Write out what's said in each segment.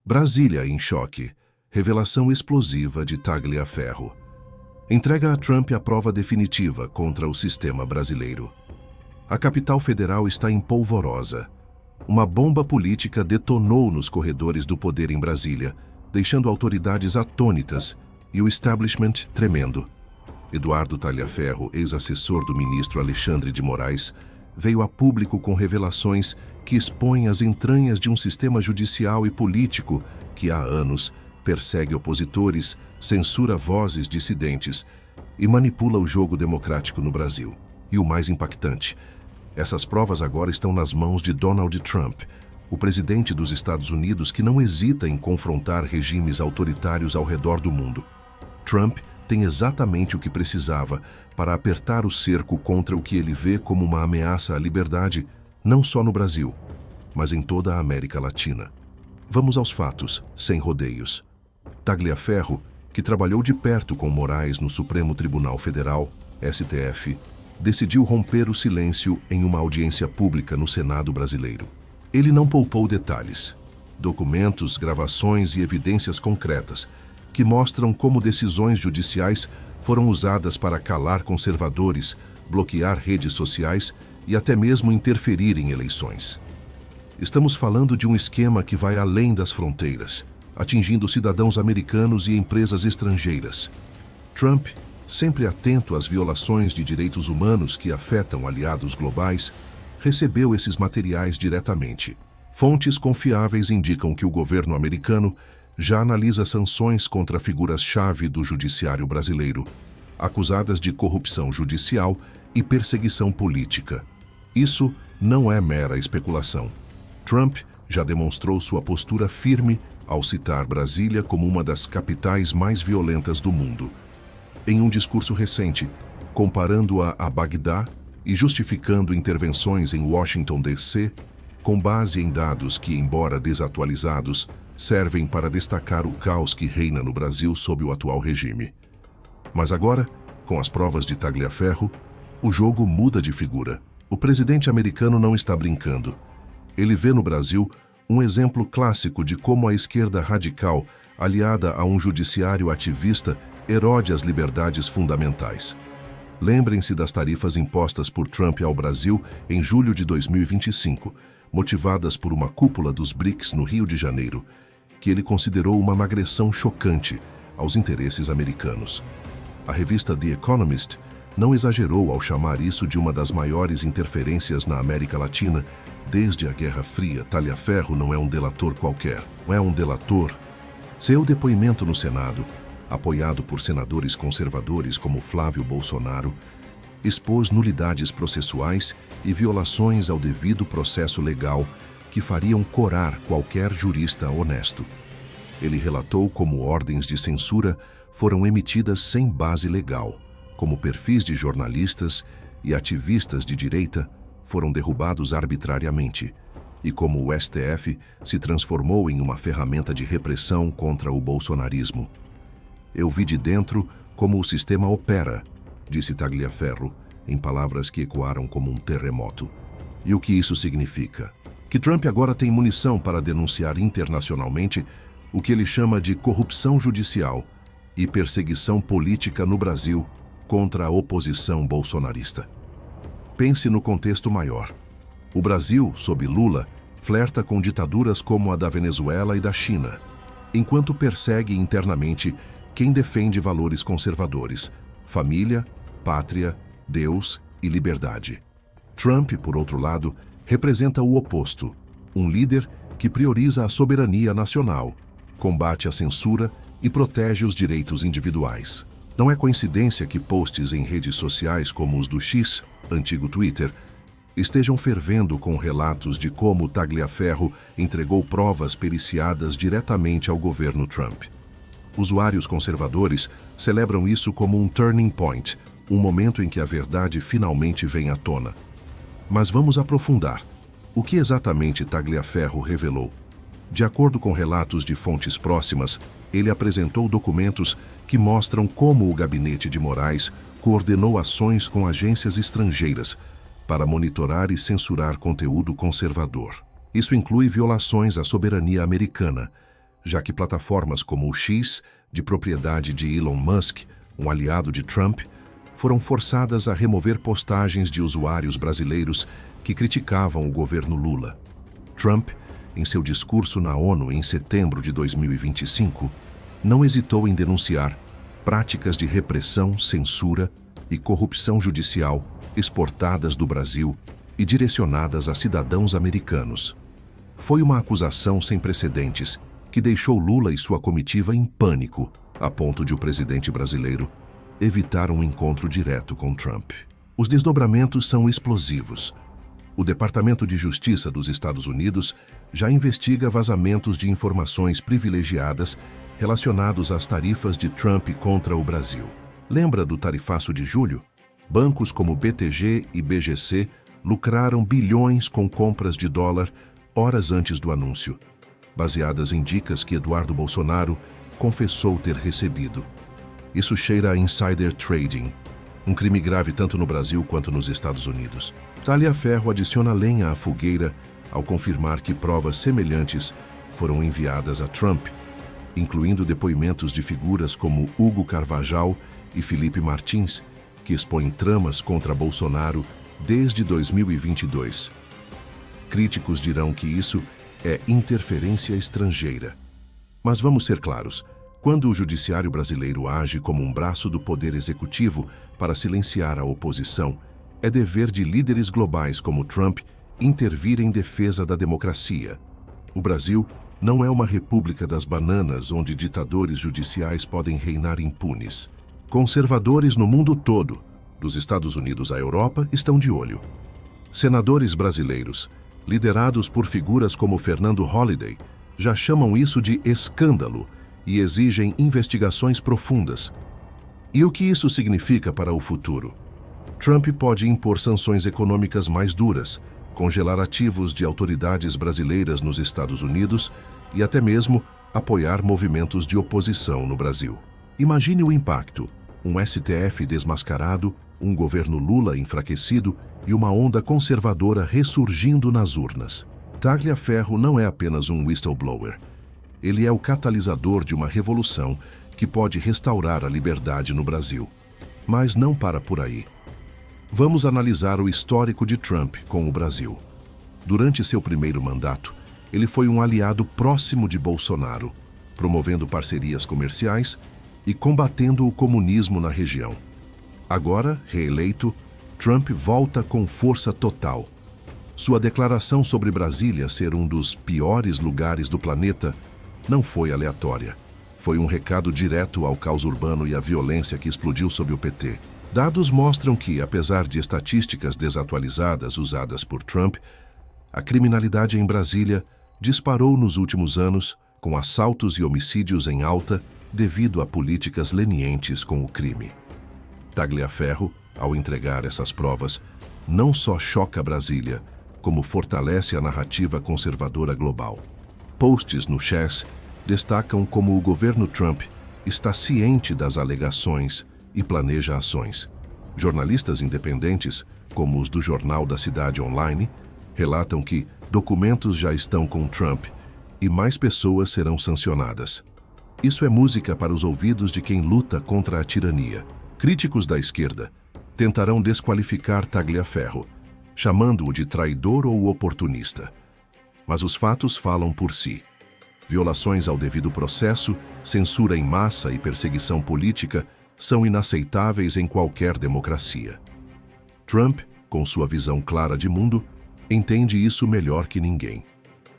Brasília em choque. Revelação explosiva de Tagliaferro. Entrega a Trump a prova definitiva contra o sistema brasileiro. A capital federal está em polvorosa. Uma bomba política detonou nos corredores do poder em Brasília, deixando autoridades atônitas e o establishment tremendo. Eduardo Tagliaferro, ex-assessor do ministro Alexandre de Moraes, veio a público com revelações que expõem as entranhas de um sistema judicial e político que há anos persegue opositores, censura vozes dissidentes e manipula o jogo democrático no Brasil. E o mais impactante, essas provas agora estão nas mãos de Donald Trump, o presidente dos Estados Unidos que não hesita em confrontar regimes autoritários ao redor do mundo. Trump tem exatamente o que precisava para apertar o cerco contra o que ele vê como uma ameaça à liberdade, não só no Brasil, mas em toda a América Latina. Vamos aos fatos, sem rodeios. Tagliaferro, que trabalhou de perto com Moraes no Supremo Tribunal Federal, STF, decidiu romper o silêncio em uma audiência pública no Senado brasileiro. Ele não poupou detalhes, documentos, gravações e evidências concretas que mostram como decisões judiciais foram usadas para calar conservadores, bloquear redes sociais e até mesmo interferir em eleições. Estamos falando de um esquema que vai além das fronteiras, atingindo cidadãos americanos e empresas estrangeiras. Trump, sempre atento às violações de direitos humanos que afetam aliados globais, recebeu esses materiais diretamente. Fontes confiáveis indicam que o governo americano já analisa sanções contra figuras-chave do judiciário brasileiro, acusadas de corrupção judicial e perseguição política. Isso não é mera especulação. Trump já demonstrou sua postura firme ao citar Brasília como uma das capitais mais violentas do mundo. Em um discurso recente, comparando-a a Bagdá e justificando intervenções em Washington, D.C., com base em dados que, embora desatualizados, servem para destacar o caos que reina no Brasil sob o atual regime. Mas agora, com as provas de Tagliaferro, o jogo muda de figura. O presidente americano não está brincando. Ele vê no Brasil um exemplo clássico de como a esquerda radical, aliada a um judiciário ativista, erode as liberdades fundamentais. Lembrem-se das tarifas impostas por Trump ao Brasil em julho de 2025, motivadas por uma cúpula dos BRICS no Rio de Janeiro, que ele considerou uma agressão chocante aos interesses americanos. A revista The Economist não exagerou ao chamar isso de uma das maiores interferências na América Latina desde a Guerra Fria. Tagliaferro não é um delator qualquer, não é um delator. Seu depoimento no Senado, apoiado por senadores conservadores como Flávio Bolsonaro, expôs nulidades processuais e violações ao devido processo legal que fariam corar qualquer jurista honesto. Ele relatou como ordens de censura foram emitidas sem base legal, como perfis de jornalistas e ativistas de direita foram derrubados arbitrariamente, e como o STF se transformou em uma ferramenta de repressão contra o bolsonarismo. Eu vi de dentro como o sistema opera, disse Tagliaferro, em palavras que ecoaram como um terremoto. E o que isso significa? Que Trump agora tem munição para denunciar internacionalmente o que ele chama de corrupção judicial e perseguição política no Brasil contra a oposição bolsonarista. Pense no contexto maior. O Brasil, sob Lula, flerta com ditaduras como a da Venezuela e da China, enquanto persegue internamente quem defende valores conservadores, família, pátria, Deus e liberdade. Trump, por outro lado, representa o oposto, um líder que prioriza a soberania nacional, combate a censura e protege os direitos individuais. Não é coincidência que posts em redes sociais como os do X, antigo Twitter, estejam fervendo com relatos de como Tagliaferro entregou provas periciadas diretamente ao governo Trump. Usuários conservadores celebram isso como um turning point, um momento em que a verdade finalmente vem à tona. Mas vamos aprofundar. O que exatamente Tagliaferro revelou? De acordo com relatos de fontes próximas, ele apresentou documentos que mostram como o gabinete de Moraes coordenou ações com agências estrangeiras para monitorar e censurar conteúdo conservador. Isso inclui violações à soberania americana, já que plataformas como o X, de propriedade de Elon Musk, um aliado de Trump, foram forçadas a remover postagens de usuários brasileiros que criticavam o governo Lula. Trump, em seu discurso na ONU em setembro de 2025, não hesitou em denunciar práticas de repressão, censura e corrupção judicial exportadas do Brasil e direcionadas a cidadãos americanos. Foi uma acusação sem precedentes que deixou Lula e sua comitiva em pânico, a ponto de o presidente brasileiro evitar um encontro direto com Trump. Os desdobramentos são explosivos. O Departamento de Justiça dos Estados Unidos já investiga vazamentos de informações privilegiadas relacionados às tarifas de Trump contra o Brasil. Lembra do tarifaço de julho? Bancos como BTG e BGC lucraram bilhões com compras de dólar horas antes do anúncio, baseadas em dicas que Eduardo Bolsonaro confessou ter recebido. Isso cheira a insider trading, um crime grave tanto no Brasil quanto nos Estados Unidos. Talhaferro adiciona lenha à fogueira ao confirmar que provas semelhantes foram enviadas a Trump, incluindo depoimentos de figuras como Hugo Carvajal e Felipe Martins, que expõem tramas contra Bolsonaro desde 2022. Críticos dirão que isso é interferência estrangeira. Mas vamos ser claros, quando o judiciário brasileiro age como um braço do poder executivo para silenciar a oposição, é dever de líderes globais como Trump intervir em defesa da democracia. O Brasil não é uma república das bananas onde ditadores judiciais podem reinar impunes. Conservadores no mundo todo, dos Estados Unidos à Europa, estão de olho. Senadores brasileiros, liderados por figuras como Fernando Holliday, já chamam isso de escândalo e exigem investigações profundas. E o que isso significa para o futuro? Trump pode impor sanções econômicas mais duras, congelar ativos de autoridades brasileiras nos Estados Unidos e até mesmo apoiar movimentos de oposição no Brasil. Imagine o impacto: um STF desmascarado, um governo Lula enfraquecido e uma onda conservadora ressurgindo nas urnas. Tagliaferro não é apenas um whistleblower. Ele é o catalisador de uma revolução que pode restaurar a liberdade no Brasil. Mas não para por aí. Vamos analisar o histórico de Trump com o Brasil. Durante seu primeiro mandato, ele foi um aliado próximo de Bolsonaro, promovendo parcerias comerciais e combatendo o comunismo na região. Agora, reeleito, Trump volta com força total. Sua declaração sobre Brasília ser um dos piores lugares do planeta não foi aleatória. Foi um recado direto ao caos urbano e à violência que explodiu sob o PT. Dados mostram que, apesar de estatísticas desatualizadas usadas por Trump, a criminalidade em Brasília disparou nos últimos anos, com assaltos e homicídios em alta devido a políticas lenientes com o crime. Tagliaferro, ao entregar essas provas, não só choca Brasília, como fortalece a narrativa conservadora global. Posts no Chess destacam como o governo Trump está ciente das alegações e planeja ações. Jornalistas independentes, como os do Jornal da Cidade Online, relatam que documentos já estão com Trump e mais pessoas serão sancionadas. Isso é música para os ouvidos de quem luta contra a tirania. Críticos da esquerda tentarão desqualificar Tagliaferro, chamando-o de traidor ou oportunista. Mas os fatos falam por si. Violações ao devido processo, censura em massa e perseguição política são inaceitáveis em qualquer democracia. Trump, com sua visão clara de mundo, entende isso melhor que ninguém.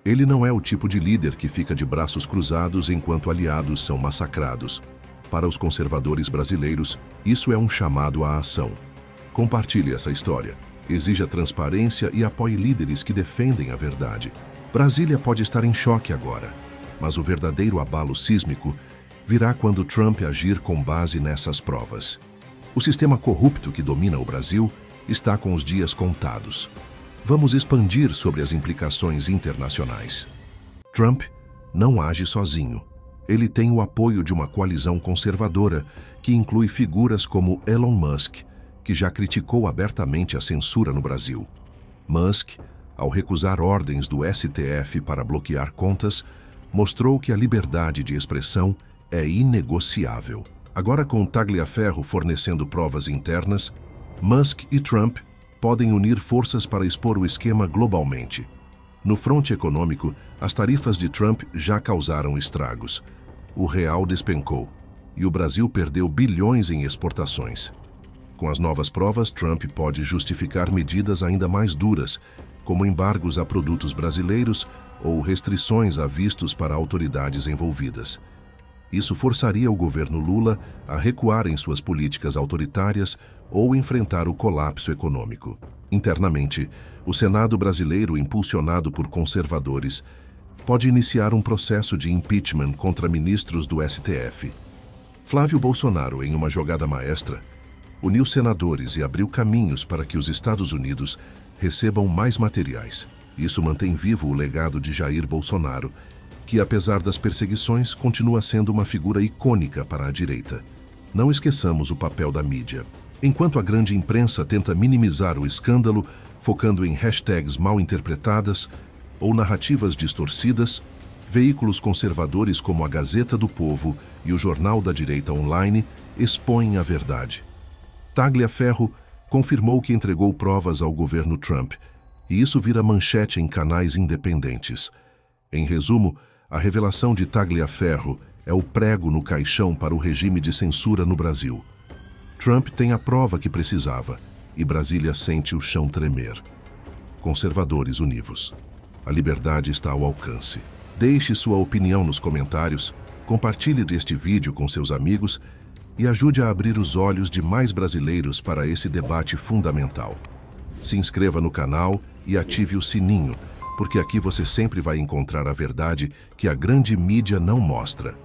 Ele não é o tipo de líder que fica de braços cruzados enquanto aliados são massacrados. Para os conservadores brasileiros, isso é um chamado à ação. Compartilhe essa história, exija transparência e apoie líderes que defendem a verdade. Brasília pode estar em choque agora, mas o verdadeiro abalo sísmico virá quando Trump agir com base nessas provas. O sistema corrupto que domina o Brasil está com os dias contados. Vamos expandir sobre as implicações internacionais. Trump não age sozinho. Ele tem o apoio de uma coalizão conservadora que inclui figuras como Elon Musk, que já criticou abertamente a censura no Brasil. Musk, ao recusar ordens do STF para bloquear contas, mostrou que a liberdade de expressão é inegociável. Agora, com Tagliaferro fornecendo provas internas, Musk e Trump podem unir forças para expor o esquema globalmente. No fronte econômico, as tarifas de Trump já causaram estragos. O real despencou e o Brasil perdeu bilhões em exportações. Com as novas provas, Trump pode justificar medidas ainda mais duras, como embargos a produtos brasileiros ou restrições a vistos para autoridades envolvidas. Isso forçaria o governo Lula a recuar em suas políticas autoritárias ou enfrentar o colapso econômico. Internamente, o Senado brasileiro, impulsionado por conservadores, pode iniciar um processo de impeachment contra ministros do STF. Flávio Bolsonaro, em uma jogada maestra, uniu senadores e abriu caminhos para que os Estados Unidos recebam mais materiais. Isso mantém vivo o legado de Jair Bolsonaro, que, apesar das perseguições, continua sendo uma figura icônica para a direita. Não esqueçamos o papel da mídia. Enquanto a grande imprensa tenta minimizar o escândalo, focando em hashtags mal interpretadas ou narrativas distorcidas, veículos conservadores como a Gazeta do Povo e o Jornal da Direita Online expõem a verdade. Tagliaferro confirmou que entregou provas ao governo Trump, e isso vira manchete em canais independentes. Em resumo, a revelação de Tagliaferro é o prego no caixão para o regime de censura no Brasil. Trump tem a prova que precisava e Brasília sente o chão tremer. Conservadores univos. A liberdade está ao alcance. Deixe sua opinião nos comentários, compartilhe este vídeo com seus amigos e ajude a abrir os olhos de mais brasileiros para esse debate fundamental. Se inscreva no canal e ative o sininho, porque aqui você sempre vai encontrar a verdade que a grande mídia não mostra.